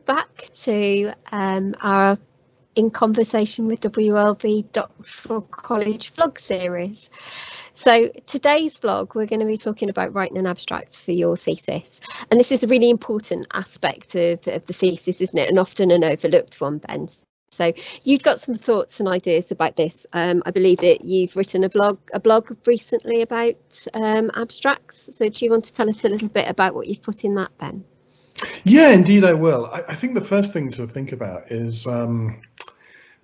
back to our In Conversation with WLV Doctoral College vlog series. So today's vlog, we're going to be talking about writing an abstract for your thesis. And this is a really important aspect of the thesis, isn't it? And often an overlooked one, Ben. So you've got some thoughts and ideas about this. I believe that you've written a blog recently about abstracts. So do you want to tell us a little bit about what you've put in that, Ben? Yeah, indeed I will. I think the first thing to think about is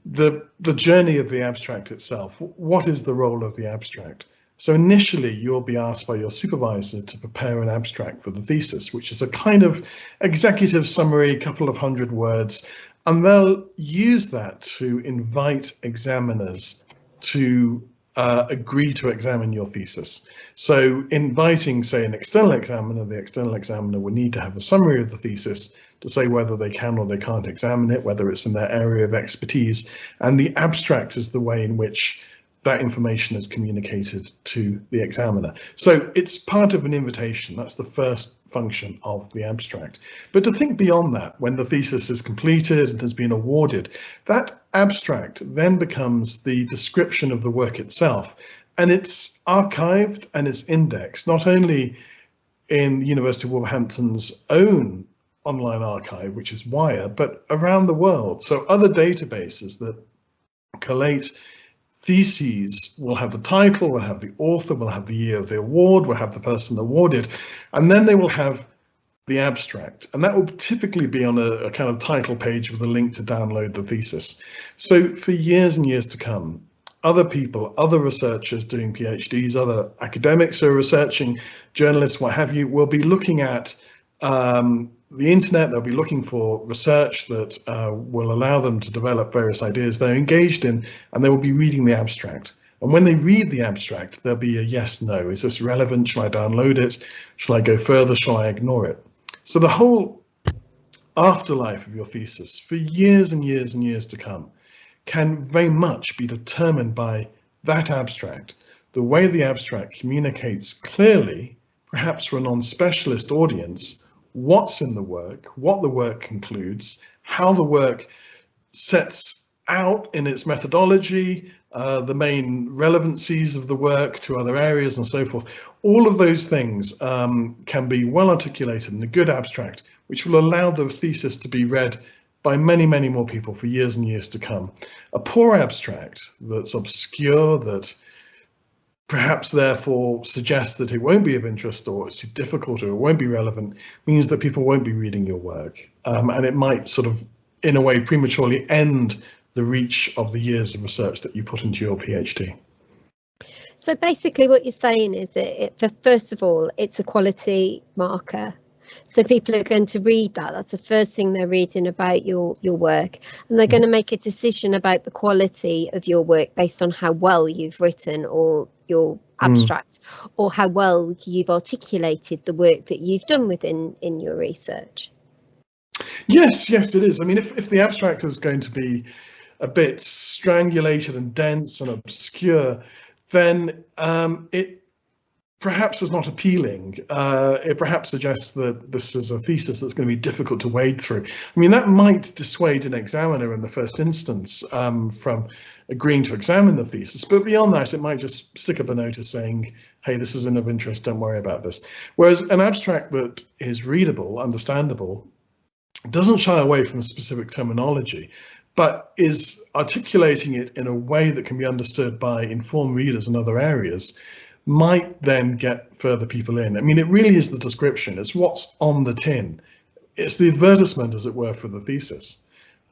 the journey of the abstract itself. What is the role of the abstract? So initially you'll be asked by your supervisor to prepare an abstract for the thesis, which is a kind of executive summary, a couple of 100 words, and they'll use that to invite examiners to agree to examine your thesis. So inviting, say, an external examiner, the external examiner would need to have a summary of the thesis to say whether they can or they can't examine it, whether it's in their area of expertise, and the abstract is the way in which that information is communicated to the examiner. So it's part of an invitation. That's the first function of the abstract. But to think beyond that, when the thesis is completed and has been awarded, that abstract then becomes the description of the work itself. And it's archived and it's indexed, not only in the University of Wolverhampton's own online archive, which is WIRE, but around the world. So other databases that collate theses will have the title, will have the author, will have the year of the award, will have the person awarded, and then they will have the abstract. And that will typically be on a kind of title page with a link to download the thesis. So for years and years to come, other people, other researchers doing PhDs, other academics who are researching, journalists, what have you, will be looking at the internet. They'll be looking for research that will allow them to develop various ideas they're engaged in, and they will be reading the abstract. And when they read the abstract, there'll be a yes, no. Is this relevant? Shall I download it? Shall I go further? Shall I ignore it? So the whole afterlife of your thesis for years and years and years to come can very much be determined by that abstract, the way the abstract communicates clearly, perhaps for a non-specialist audience, what's in the work, what the work concludes, how the work sets out in its methodology, the main relevancies of the work to other areas and so forth. All of those things can be well articulated in a good abstract, which will allow the thesis to be read by many, many more people for years and years to come. A poor abstract that's obscure, that perhaps therefore suggests that it won't be of interest, or it's too difficult, or it won't be relevant, means that people won't be reading your work. And it might sort of, in a way, prematurely end the reach of the years of research that you put into your PhD. So basically what you're saying is first of all, it's a quality marker. So people are going to read that. That's the first thing they're reading about your work, and they're going to make a decision about the quality of your work based on how well you've written or your abstract, or how well you've articulated the work that you've done in your research. Yes, it is. I mean, if the abstract is going to be a bit strangulated and dense and obscure, then it perhaps is not appealing. It perhaps suggests that this is a thesis that's going to be difficult to wade through. I mean, that might dissuade an examiner in the first instance from agreeing to examine the thesis, but beyond that, it might just stick up a notice saying, hey, this isn't of interest, don't worry about this. Whereas an abstract that is readable, understandable, doesn't shy away from specific terminology, but is articulating it in a way that can be understood by informed readers in other areas, might then get further people in. I mean, it really is the description. It's what's on the tin. It's the advertisement, as it were, for the thesis.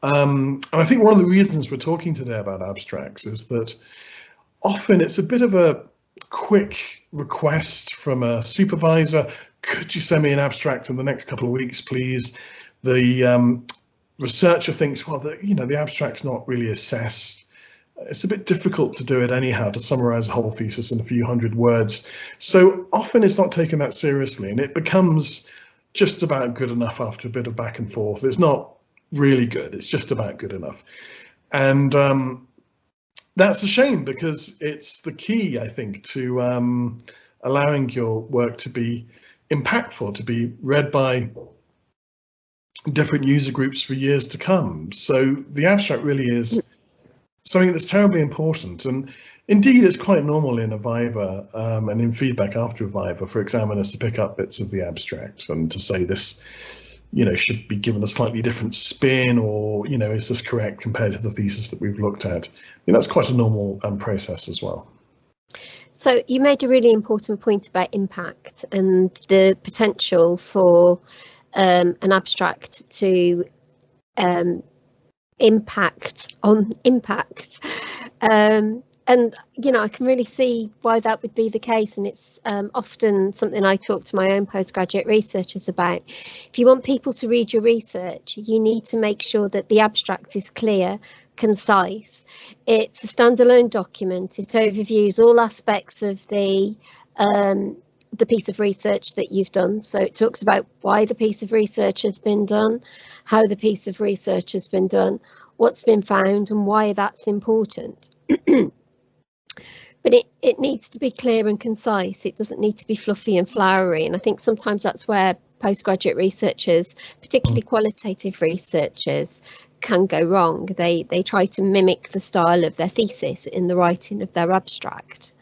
And I think one of the reasons we're talking today about abstracts is that often it's a bit of a quick request from a supervisor. Could you send me an abstract in the next couple of weeks, please? The researcher thinks, well, the abstract's not really assessed. It's a bit difficult to do it anyhow, to summarize a whole thesis in a few hundred words. So often it's not taken that seriously, and it becomes just about good enough after a bit of back and forth. It's not really good, it's just about good enough. And that's a shame, because it's the key, I think, to allowing your work to be impactful, to be read by different user groups for years to come. So the abstract really is something that's terribly important, and indeed it's quite normal in a viva and in feedback after a viva for examiners to pick up bits of the abstract and to say this, should be given a slightly different spin, or, is this correct compared to the thesis that we've looked at? That's quite a normal process as well. So you made a really important point about impact and the potential for an abstract to impact on impact. And, I can really see why that would be the case. And it's often something I talk to my own postgraduate researchers about. If you want people to read your research, you need to make sure that the abstract is clear, concise. It's a standalone document. It overviews all aspects of the piece of research that you've done. So it talks about why the piece of research has been done, how the piece of research has been done, what's been found, and why that's important. But it needs to be clear and concise. It doesn't need to be fluffy and flowery. And I think sometimes that's where postgraduate researchers, particularly qualitative researchers, can go wrong. They try to mimic the style of their thesis in the writing of their abstract.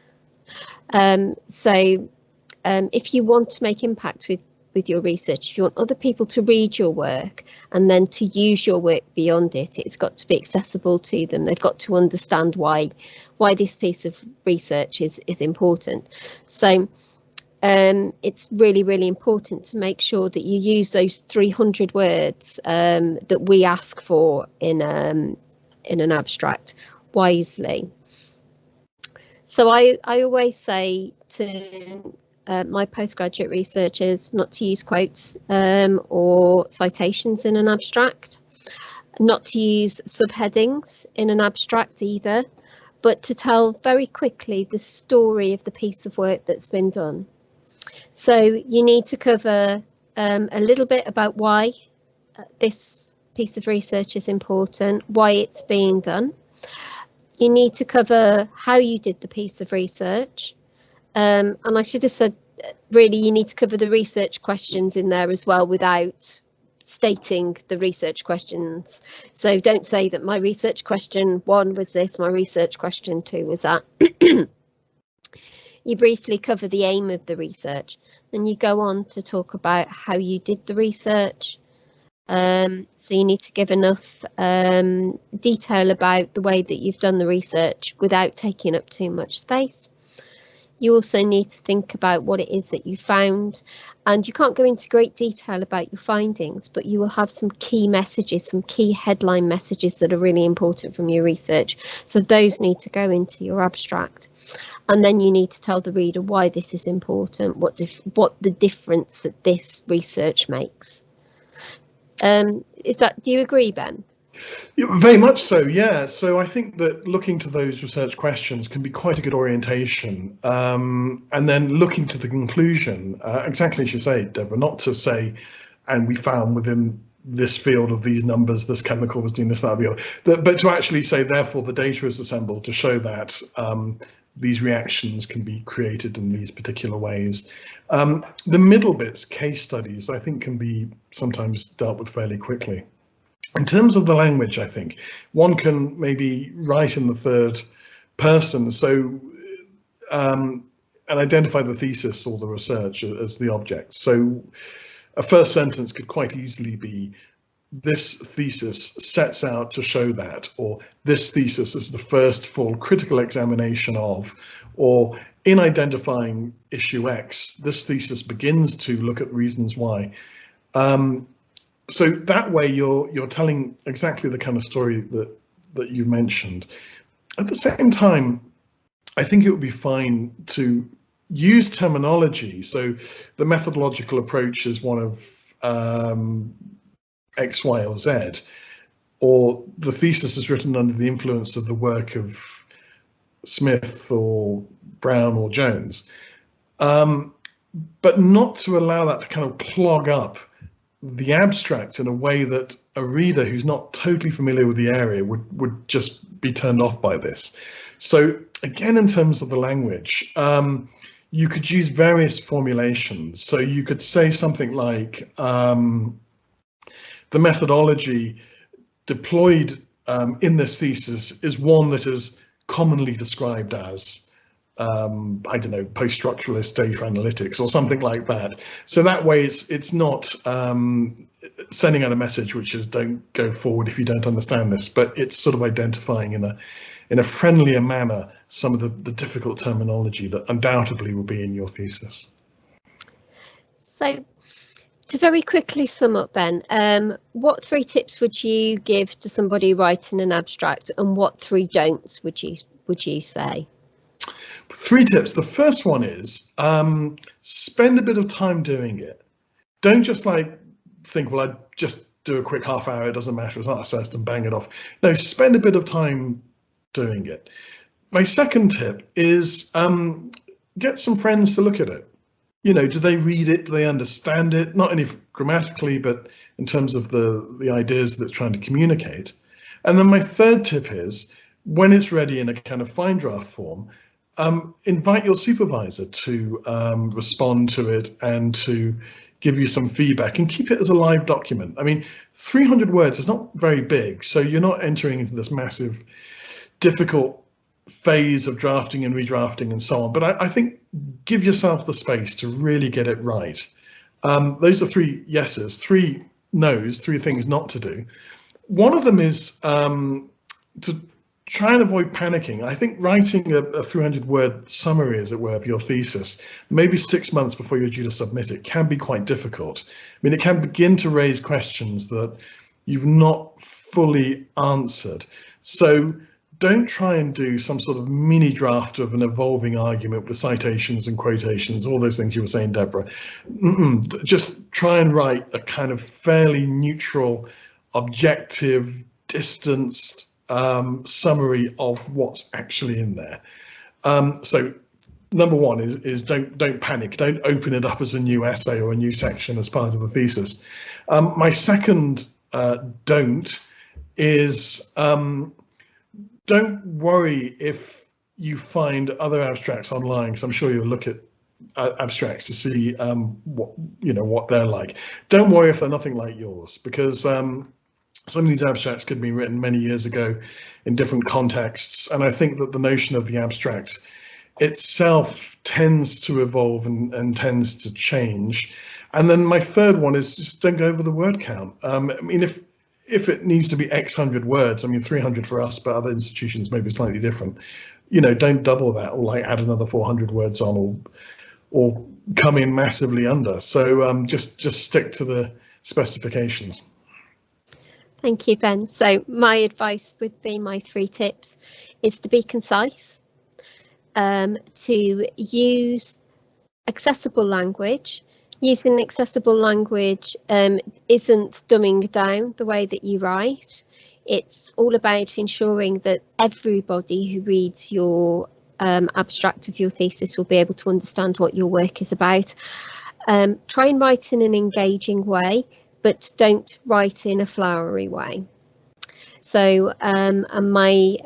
So if you want to make impact with your research, if you want other people to read your work and then to use your work beyond it, it's got to be accessible to them. They've got to understand why this piece of research is important. So it's really, really important to make sure that you use those 300 words that we ask for in an abstract wisely. So I always say to my postgraduate researchers not to use quotes or citations in an abstract, not to use subheadings in an abstract either, but to tell very quickly the story of the piece of work that's been done. So you need to cover a little bit about why this piece of research is important, why it's being done. You need to cover how you did the piece of research. And I should have said, really, you need to cover the research questions in there as well without stating the research questions. So don't say that my research question 1 was this, my research question 2 was that. You briefly cover the aim of the research, and you go on to talk about how you did the research. So you need to give enough detail about the way that you've done the research without taking up too much space. You also need to think about what it is that you found, and you can't go into great detail about your findings, but you will have some key messages, some key headline messages that are really important from your research. So those need to go into your abstract. And then you need to tell the reader why this is important, what the difference that this research makes. Do you agree, Ben? Yeah, very much so, yeah. So I think that looking to those research questions can be quite a good orientation. And then looking to the conclusion, exactly as you say, Deborah, not to say, and we found within this field of these numbers, this chemical was doing this, that, or the other, but to actually say, therefore, the data is assembled to show that these reactions can be created in these particular ways. The middle bits, case studies, I think can be sometimes dealt with fairly quickly. In terms of the language, I think one can maybe write in the third person, so and identify the thesis or the research as the object. So a first sentence could quite easily be, this thesis sets out to show that, or this thesis is the first full critical examination of, or in identifying issue X, this thesis begins to look at reasons why. So that way you're telling exactly the kind of story that you mentioned. At the same time, I think it would be fine to use terminology. So the methodological approach is one of X, Y, or Z, or the thesis is written under the influence of the work of Smith or Brown or Jones, but not to allow that to kind of clog up the abstract in a way that a reader who's not totally familiar with the area would just be turned off by this. So again, in terms of the language, you could use various formulations. So you could say something like, the methodology deployed in this thesis is one that is commonly described as, I don't know, post-structuralist data analytics or something like that. So that way it's not sending out a message which is don't go forward if you don't understand this, but it's sort of identifying in a friendlier manner some of the difficult terminology that undoubtedly will be in your thesis. So to very quickly sum up then, what 3 tips would you give to somebody writing an abstract, and what 3 don'ts would you say? 3 tips. The first one is spend a bit of time doing it. Don't just like think, well, I'd just do a quick half hour, it doesn't matter, it's not assessed, and bang it off. No, spend a bit of time doing it. My second tip is get some friends to look at it. You know, do they read it? Do they understand it? Not only grammatically, but in terms of the ideas that it's trying to communicate. And then my third tip is, when it's ready in a kind of fine draft form, invite your supervisor to respond to it and to give you some feedback, and keep it as a live document. I mean, 300 words is not very big, so you're not entering into this massive, difficult phase of drafting and redrafting and so on. But I think give yourself the space to really get it right. Those are 3 yeses, 3 nos, 3 things not to do. One of them is to try and avoid panicking. I think writing a 300-word summary, as it were, of your thesis, maybe 6 months before you're due to submit it, can be quite difficult. I mean, it can begin to raise questions that you've not fully answered. So don't try and do some sort of mini draft of an evolving argument with citations and quotations, all those things you were saying, Deborah. Just try and write a kind of fairly neutral, objective, distanced summary of what's actually in there. So number 1 is don't panic. Don't open it up as a new essay or a new section as part of the thesis. My second don't is don't worry if you find other abstracts online, because I'm sure you'll look at abstracts to see what they're like. Don't worry if they're nothing like yours, because some of these abstracts could have been written many years ago in different contexts, and I think that the notion of the abstract itself tends to evolve and tends to change. And then my third one is just don't go over the word count. I mean, if it needs to be X hundred words, I mean 300 for us, but other institutions may be slightly different. You know, don't double that, or like add another 400 words on, or come in massively under. So just stick to the specifications. Thank you, Ben. So my advice would be, my 3 tips is to be concise, to use accessible language. Using accessible language isn't dumbing down the way that you write. It's all about ensuring that everybody who reads your abstract of your thesis will be able to understand what your work is about. Try and write in an engaging way, but don't write in a flowery way. So and my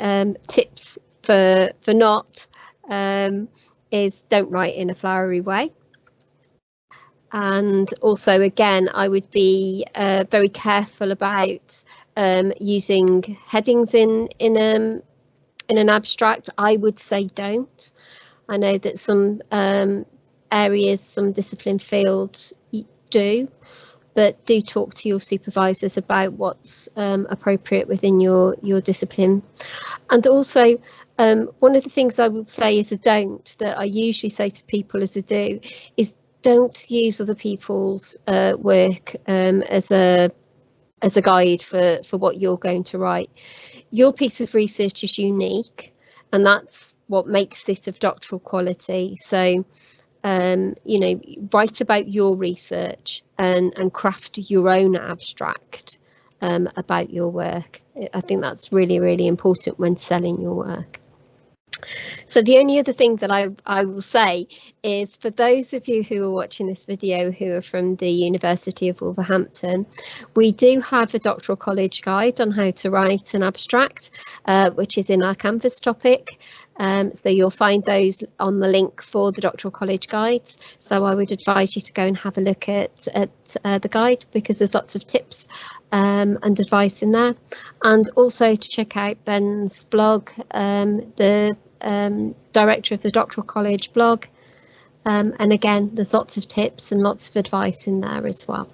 tips for not is don't write in a flowery way. And also, again, I would be very careful about using headings in an abstract. I would say don't. I know that some areas, some discipline fields do, but do talk to your supervisors about what's appropriate within your discipline. And also, one of the things I would say is a don't, that I usually say to people as a do, is don't use other people's work as a guide for what you're going to write. Your piece of research is unique, and that's what makes it of doctoral quality. So, you know, write about your research and craft your own abstract about your work. I think that's really, really important when selling your work. So the only other thing that I will say is, for those of you who are watching this video who are from the University of Wolverhampton, we do have a doctoral college guide on how to write an abstract, which is in our Canvas topic. So you'll find those on the link for the doctoral college guides. So I would advise you to go and have a look at the guide, because there's lots of tips and advice in there, and also to check out Ben's blog, the director of the Doctoral College blog, and again there's lots of tips and lots of advice in there as well.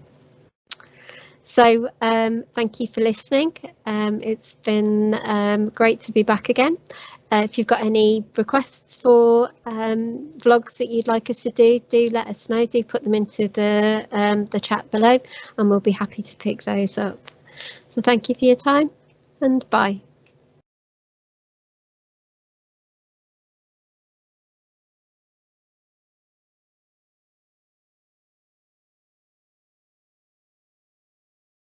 So thank you for listening. It's been great to be back again. If you've got any requests for vlogs that you'd like us to do let us know. Do put them into the chat below, and we'll be happy to pick those up. So thank you for your time, and bye.